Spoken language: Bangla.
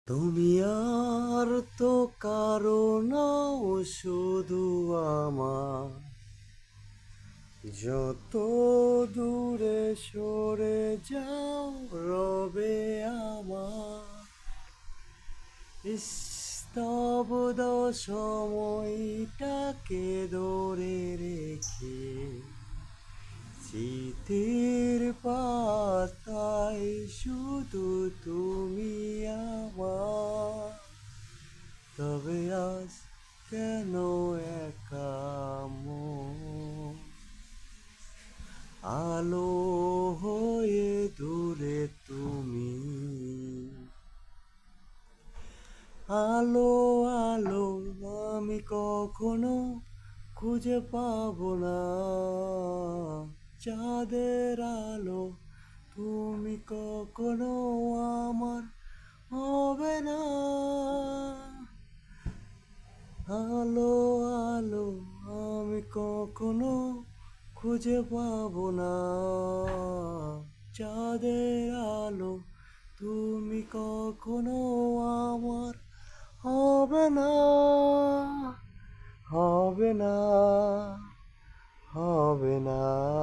তুমি আর তো কারো নাও, শুধু আমার। যত দূরে সরে যাও, রবে আমার স্তব্ধ সময়টাকে ধরে রেখে। স্মৃতির পাতায় শুধু তুমি আমার। তবে আজ কেন একা মন? আলো হয়ে দূরে তুমি। আলো আলো আমি কখনো খুঁজে পাবো না। চাঁদের আলো তুমি কখনো আমার হবে না। আলো আলো আমি কখনো খুঁজে পাবো না। চাঁদের আলো তুমি কখনো আমার হবে না। হবে না। হবে না।